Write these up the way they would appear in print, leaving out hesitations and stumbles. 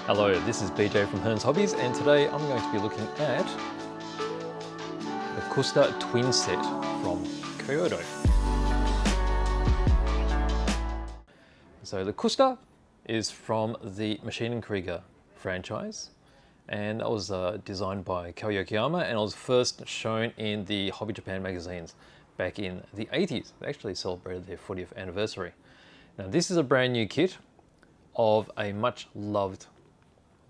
Hello, this is BJ from Hearns Hobbies, and today I'm going to be looking at the Kuster Twin Set from Kaiyodo. So the Kuster is from the Maschinen Krieger franchise, and that was designed by Kow Yokoyama, and it was first shown in the Hobby Japan magazines back in the 80s. They actually celebrated their 40th anniversary. Now this is a brand new kit of a much loved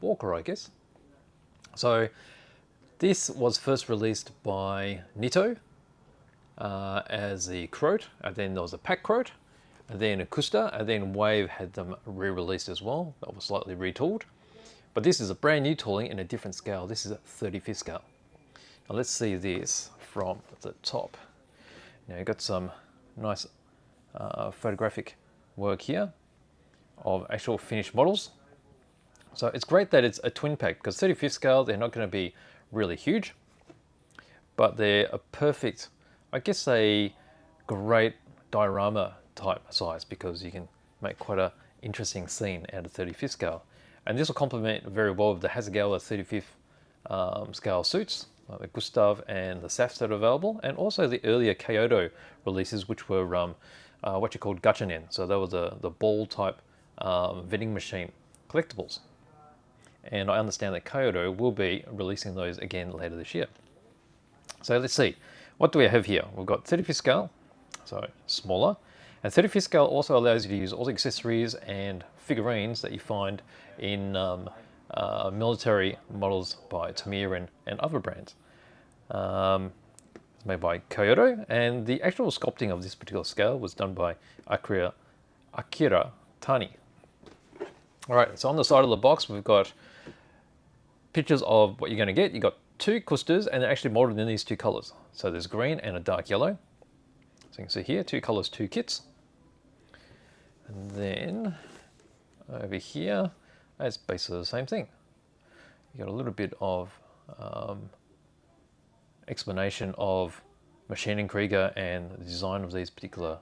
walker, I guess. So this was first released by Nitto as the Croat, and then there was a pack Croat, and then a Kuster, and then Wave had them re-released as well. That was slightly retooled. But this is a brand new tooling in a different scale. This is a 35th scale. Now let's see this from the top. Now you've got some nice photographic work here of actual finished models. So it's great that it's a twin pack, because 35th scale, they're not going to be really huge, but they're a perfect, I guess, a great diorama type size, because you can make quite an interesting scene out of 35th scale. And this will complement very well with the Hasegawa 35th scale suits, like the Gustav and the Safs that are available, and also the earlier Kaiyodo releases, which were what you called gachanen. So that was the ball type vending machine collectibles. And I understand that Kaiyodo will be releasing those again later this year. So let's see, what do we have here? We've got 35th scale, so smaller. And 35th scale also allows you to use all the accessories and figurines that you find in military models by Tamiya and other brands. It's made by Kaiyodo, and the actual sculpting of this particular scale was done by Akira Tani. All right, so on the side of the box, we've got pictures of what you're going to get. You've got two Kusters, and they're actually molded in these two colors. So there's green and a dark yellow. So you can see here, two colors, two kits. And then over here, it's basically the same thing. You got a little bit of explanation of Maschinen Krieger and the design of these particular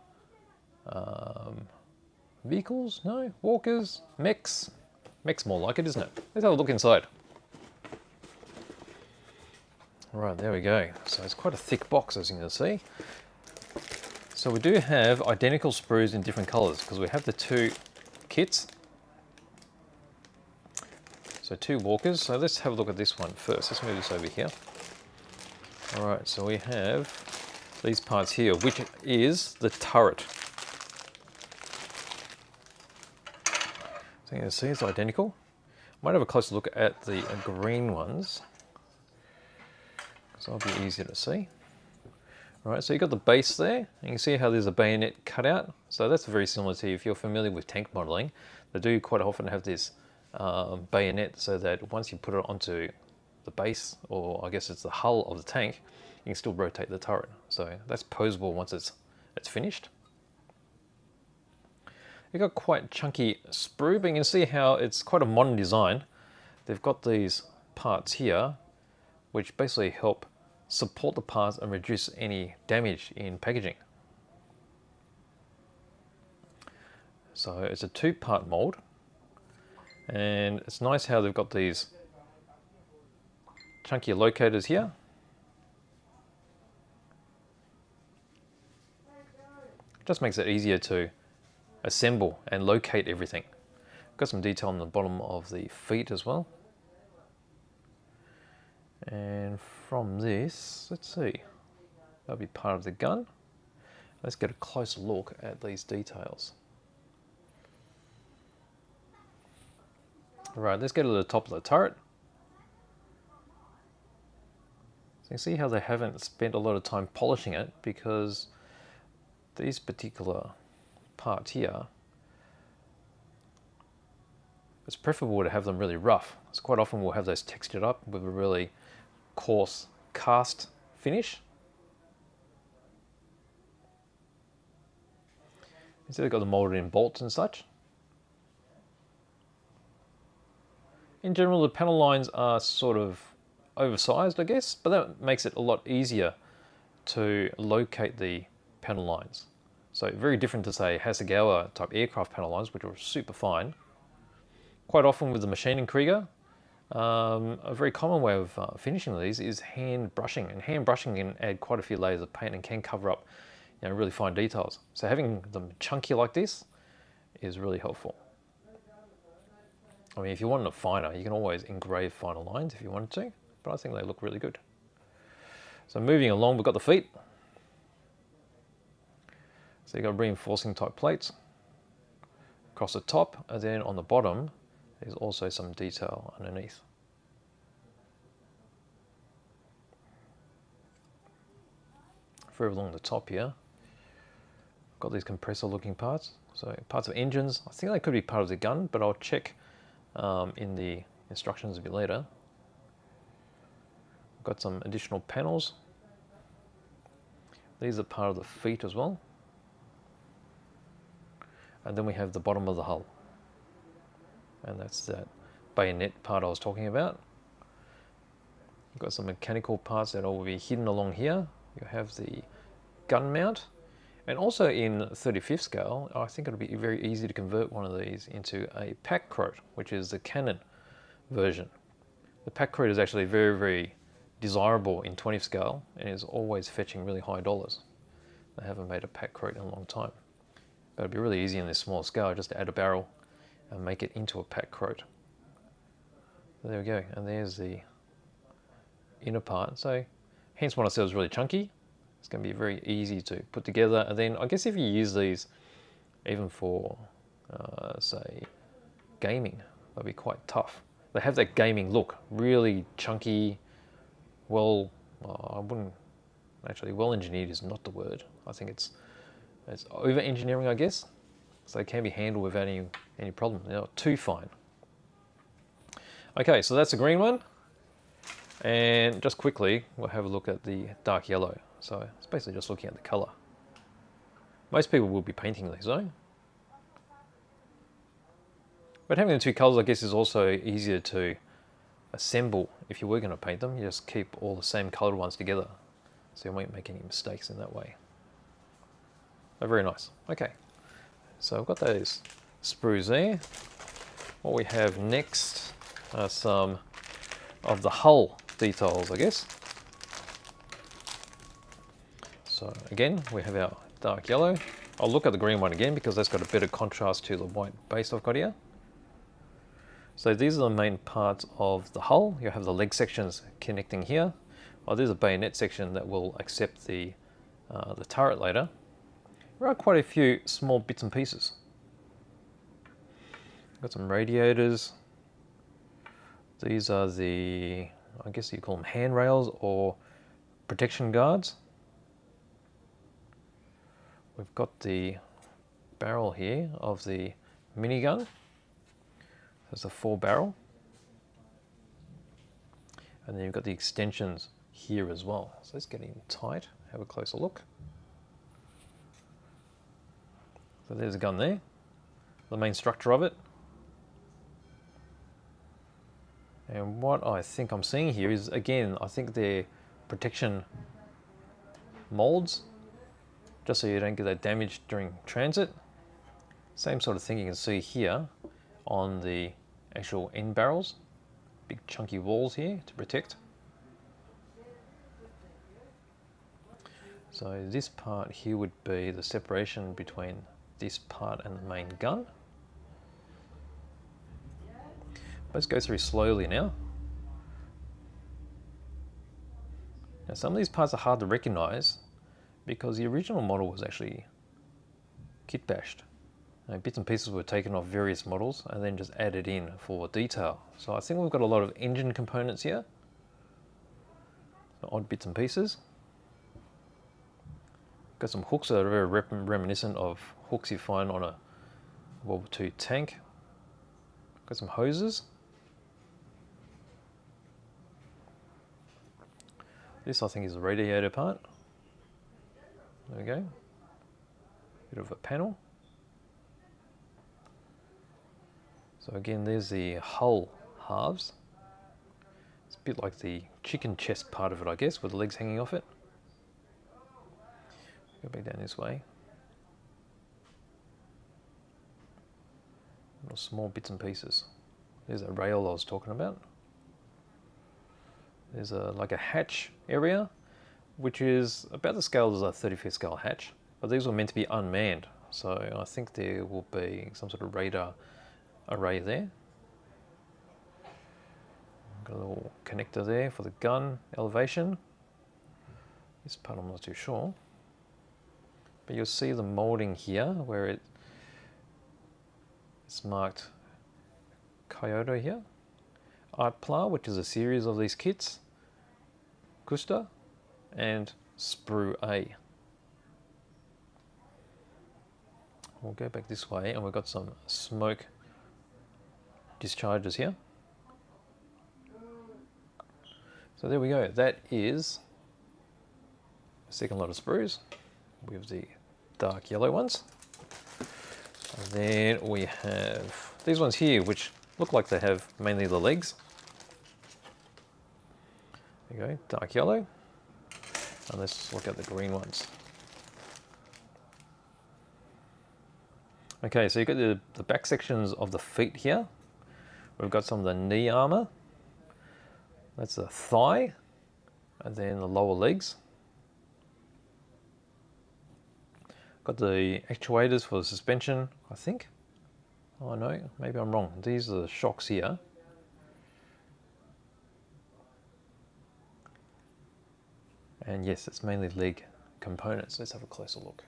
vehicles, no, walkers, mechs. Mech's more like it, isn't it? Let's have a look inside. All right, there we go. So it's quite a thick box, as you can see. So we do have identical sprues in different colors, because we have the two kits. So two walkers. So let's have a look at this one first. Let's move this over here. All right, so we have these parts here, which is the turret. So you can see it's identical. Might have a closer look at the green ones, so it'll be easier to see. All right, so you've got the base there. You can see how there's a bayonet cutout. So that's very similar to, if you're familiar with tank modeling, they do quite often have this bayonet, so that once you put it onto the base, or I guess it's the hull of the tank, you can still rotate the turret. So that's posable once it's finished. You've got quite chunky sprue, but you can see how it's quite a modern design. They've got these parts here, which basically help support the parts and reduce any damage in packaging. So it's a two-part mold, and it's nice how they've got these chunky locators here. Just makes it easier to assemble and locate everything. Got some detail on the bottom of the feet as well. And from this, let's see, that'll be part of the gun. Let's get a closer look at these details. All right, let's get to the top of the turret. So you can see how they haven't spent a lot of time polishing it, because these particular parts here, it's preferable to have them really rough. So quite often we'll have those textured up with a really coarse cast finish. Instead they've got them molded in bolts and such. In general, the panel lines are sort of oversized, I guess, but that makes it a lot easier to locate the panel lines. So very different to, say, Hasegawa type aircraft panel lines, which are super fine. quite often with the Maschinen Krieger, a very common way of finishing these is hand brushing, and hand brushing can add quite a few layers of paint and can cover up, really fine details. So having them chunky like this is really helpful. I mean, if you wanted it finer, you can always engrave finer lines if you wanted to, but I think they look really good. So moving along, we've got the feet. So you've got reinforcing type plates across the top, and then on the bottom there's also some detail underneath. Further along the top here, got these compressor looking parts. So parts of engines, I think they could be part of the gun, but I'll check in the instructions a bit later. Got some additional panels. These are part of the feet as well. And then we have the bottom of the hull. And that's that bayonet part I was talking about. You've got some mechanical parts that will be hidden along here. You have the gun mount. And also in 35th scale, I think it'll be very easy to convert one of these into a pack-croat, which is the Canon version. The pack-croat is actually very, very desirable in 20th scale and is always fetching really high dollars. They haven't made a pack-croat in a long time. But it'd be really easy in this small scale just to add a barrel and make it into a pack-croat. There we go, and there's the inner part. So hence what I said was really chunky. It's going to be very easy to put together, and then I guess if you use these even for say gaming, they'll be quite tough. They have that gaming look, really chunky, well engineered is not the word. I think it's over engineering, I guess. So it can be handled without any problem. They're not too fine. Okay, so that's the green one. And just quickly, we'll have a look at the dark yellow. So it's basically just looking at the color. Most people will be painting these though. But having the two colors, I guess, is also easier to assemble. If you were going to paint them, you just keep all the same colored ones together. So you won't make any mistakes in that way. Oh, very nice. Okay, so I've got those sprues there. What we have next are some of the hull details, I guess. So again, we have our dark yellow. I'll look at the green one again because that's got a better contrast to the white base I've got here. So these are the main parts of the hull. You have the leg sections connecting here. Oh, there's a bayonet section that will accept the turret later. There are quite a few small bits and pieces. Got some radiators. These are the, I guess you call them handrails or protection guards. We've got the barrel here of the minigun. There's a 4-barrel. And then you've got the extensions here as well. So let's get in tight, have a closer look. So there's a gun there, the main structure of it. And what I think I'm seeing here is, again, I think they're protection molds, just so you don't get that damage during transit. Same sort of thing you can see here on the actual end barrels. Big chunky walls here to protect. So this part here would be the separation between this part and the main gun. Let's go through slowly now. Now some of these parts are hard to recognize because the original model was actually kit bashed. Bits and pieces were taken off various models and then just added in for detail. So I think we've got a lot of engine components here. Odd bits and pieces. Got some hooks that are very reminiscent of hooks you find on a World War II tank. Got some hoses. This I think is the radiator part. There we go. Bit of a panel. So again, there's the hull halves. It's a bit like the chicken chest part of it, I guess, with the legs hanging off it. Go back down this way. Little small bits and pieces. There's a rail I was talking about. There's like a hatch area, which is about the scale as a 35th scale hatch, but these were meant to be unmanned, so I think there will be some sort of radar array there. Got a little connector there for the gun elevation. This part I'm not too sure, but you'll see the molding here where it's marked Kaiyodo here, Artpla, which is a series of these kits, Kuster, and Sprue A. We'll go back this way and we've got some smoke discharges here. So there we go, that is the second lot of sprues with the dark yellow ones. And then we have these ones here, which look like they have mainly the legs. There you go, dark yellow. And let's look at the green ones. Okay, so you've got the back sections of the feet here. We've got some of the knee armor. That's the thigh, and then the lower legs. Got the actuators for the suspension, I think. Oh no, maybe I'm wrong. These are the shocks here. And yes, it's mainly leg components. Let's have a closer look.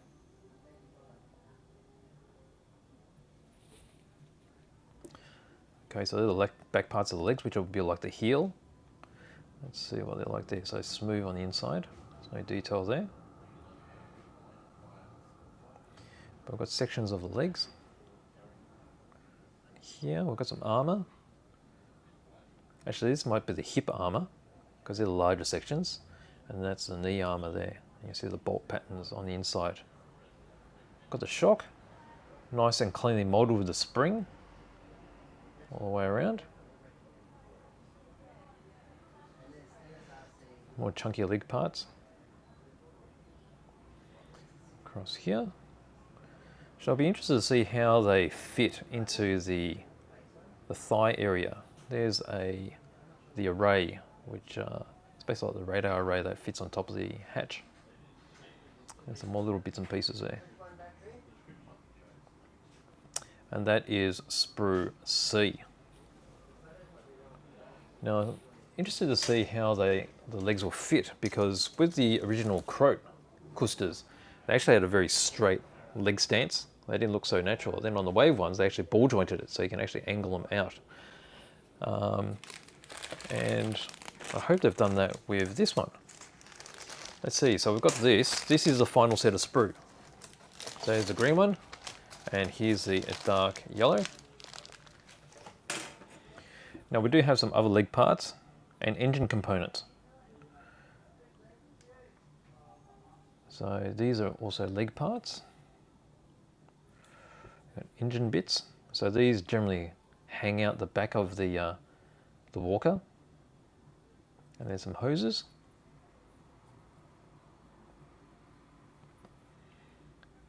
Okay, so they're the back parts of the legs, which will be like the heel. Let's see what they're like there. So smooth on the inside. There's no detail there. But we've got sections of the legs. Here we've got some armor. Actually, this might be the hip armor because they're the larger sections. And that's the knee armor there. You can see the bolt patterns on the inside. Got the shock. Nice and cleanly molded with the spring all the way around. More chunky leg parts. Across here. So I'll be interested to see how they fit into the thigh area. There's the array, which it's basically like the radar array that fits on top of the hatch. There's some more little bits and pieces there. And that is Sprue C. Now, interested to see how the legs will fit, because with the original Kroat Kusters, they actually had a very straight leg stance. They didn't look so natural. Then on the wave ones, they actually ball jointed it, so you can actually angle them out. And I hope they've done that with this one. Let's see, so we've got this. This is the final set of sprue. So here's the green one, and here's the dark yellow. Now we do have some other leg parts and engine components. So these are also leg parts. Engine bits. So these generally hang out the back of the walker. And there's some hoses.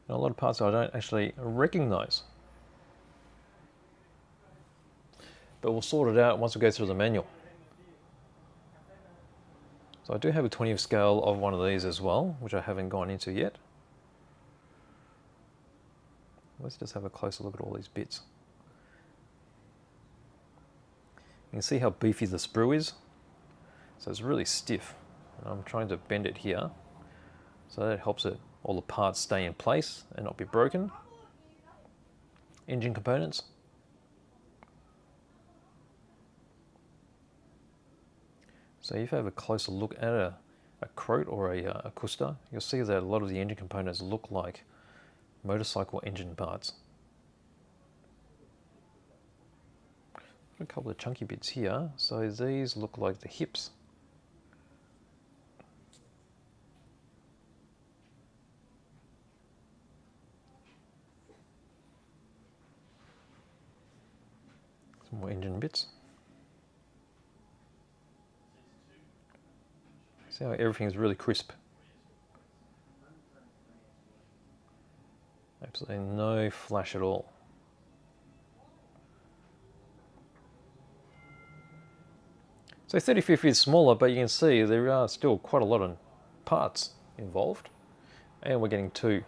And a lot of parts I don't actually recognize. But we'll sort it out once we go through the manual. So I do have a 20th scale of one of these as well, which I haven't gone into yet. Let's just have a closer look at all these bits. You can see how beefy the sprue is. So it's really stiff. And I'm trying to bend it here. So that helps it, all the parts stay in place and not be broken. Engine components. So if you have a closer look at a Kroat or a Kuster, you'll see that a lot of the engine components look like motorcycle engine parts. A couple of chunky bits here. So these look like the hips. Some more engine bits. See how everything is really crisp. Absolutely no flash at all. So 35 is smaller, but you can see there are still quite a lot of parts involved. And we're getting two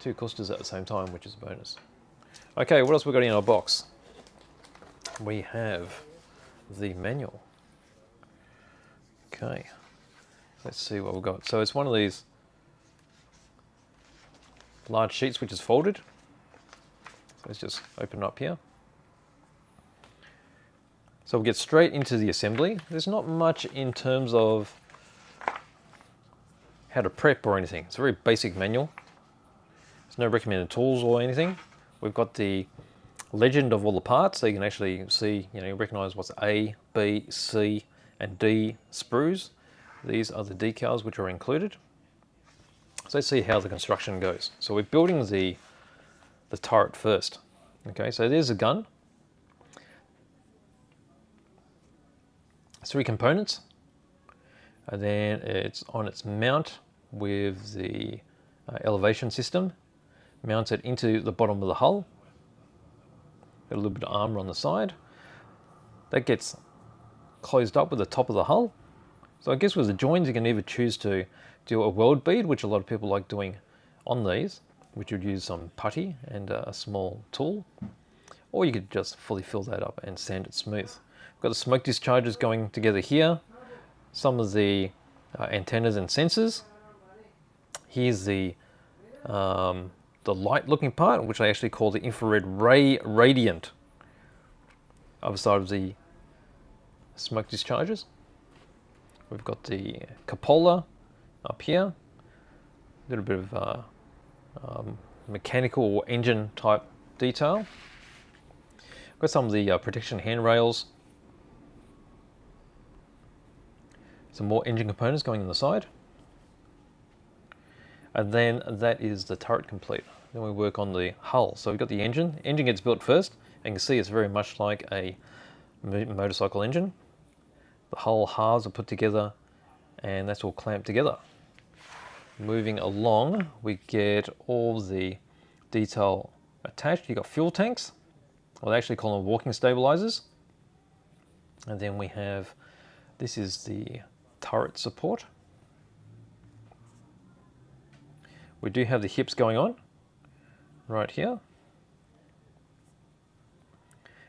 Kusters at the same time, which is a bonus. Okay, what else we got in our box? We have the manual. Okay, let's see what we've got. So it's one of these large sheets which is folded. So let's just open it up here. So we'll get straight into the assembly. There's not much in terms of how to prep or anything. It's a very basic manual. There's no recommended tools or anything. We've got the legend of all the parts, so you can actually see, recognize what's A, B, C, and D sprues. These are the decals which are included. So let's see how the construction goes. So we're building the turret first. Okay, so there's a gun. 3 components. And then it's on its mount with the elevation system. Mounts it into the bottom of the hull. Got a little bit of armor on the side. That gets closed up with the top of the hull. So I guess with the joins you can either choose to do a weld bead, which a lot of people like doing on these, which would use some putty and a small tool, or you could just fully fill that up and sand it smooth. We've got the smoke discharges going together here, some of the antennas and sensors. Here's the light looking part, which I actually call the infrared ray radiant, other side of the smoke discharges. We've got the cupola up here, a little bit of mechanical or engine type detail. Got some of the protection handrails, some more engine components going on the side. And then that is the turret complete. Then we work on the hull. So we've got the engine. Engine gets built first, and you can see it's very much like a motorcycle engine. The hull halves are put together, and that's all clamped together. Moving along, we get all the detail attached. You've got fuel tanks. Well, they actually call them walking stabilizers. And then we have, this is the turret support. We do have the hips going on right here.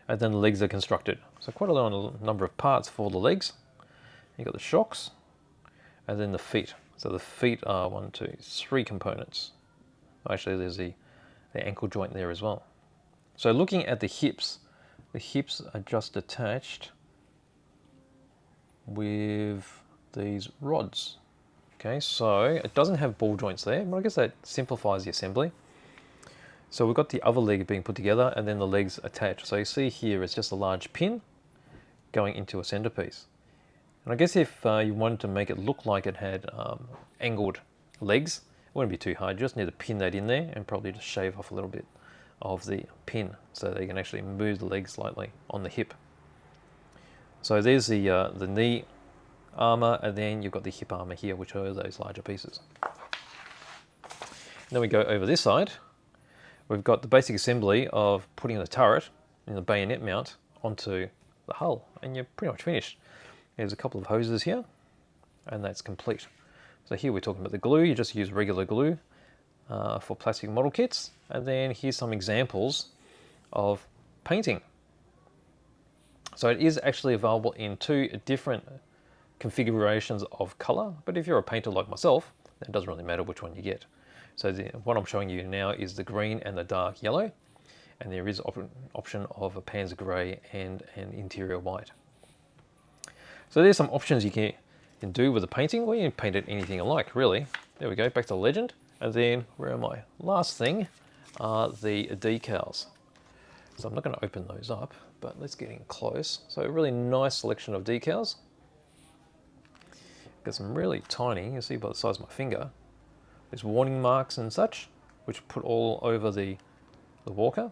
And then the legs are constructed. So quite a lot number of parts for the legs. You've got the shocks and then the feet. So the feet are 3 components. Actually, there's the ankle joint there as well. So looking at the hips are just attached with these rods. Okay, so it doesn't have ball joints there, but I guess that simplifies the assembly. So we've got the other leg being put together and then the legs attached. So you see here it's just a large pin going into a centerpiece. And I guess if you wanted to make it look like it had angled legs, it wouldn't be too hard. You just need to pin that in there and probably just shave off a little bit of the pin so that you can actually move the leg slightly on the hip. So there's the knee armor, and then you've got the hip armor here, which are those larger pieces. Then we go over this side. We've got the basic assembly of putting the turret in the bayonet mount onto the hull, and you're pretty much finished. There's a couple of hoses here, and that's complete. So here we're talking about the glue. You just use regular glue for plastic model kits, and then here's some examples of painting. So it is actually available in 2 different configurations of color, but if you're a painter like myself, it doesn't really matter which one you get. So what I'm showing you now is the green and the dark yellow, and there is option of a Panzer grey and an interior white. So there's some options you can do with the painting, or you can paint it anything you like, really. There we go, back to legend. And then, where am I? Last thing are the decals. So I'm not going to open those up, but let's get in close. So a really nice selection of decals. Got some really tiny, you can see by the size of my finger. There's warning marks and such, which put all over the walker.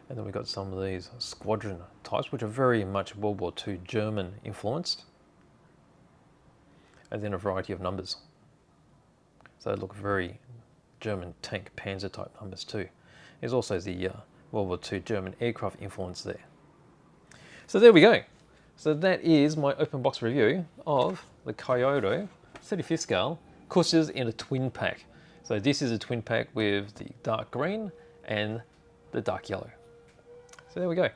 And then we've got some of these squadron types, which are very much World War II German influenced. And then a variety of numbers. So they look very German tank Panzer type numbers too. There's also the World War II German aircraft influence there. So there we go. So that is my open box review of the Kaiyodo 35th scale Kusters in a twin pack. So this is a twin pack with the dark green and the dark yellow. So there we go.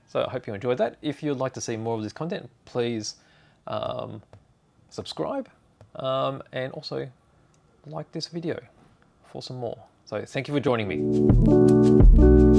So I hope you enjoyed that. If you'd like to see more of this content, please subscribe and also like this video for some more. So thank you for joining me.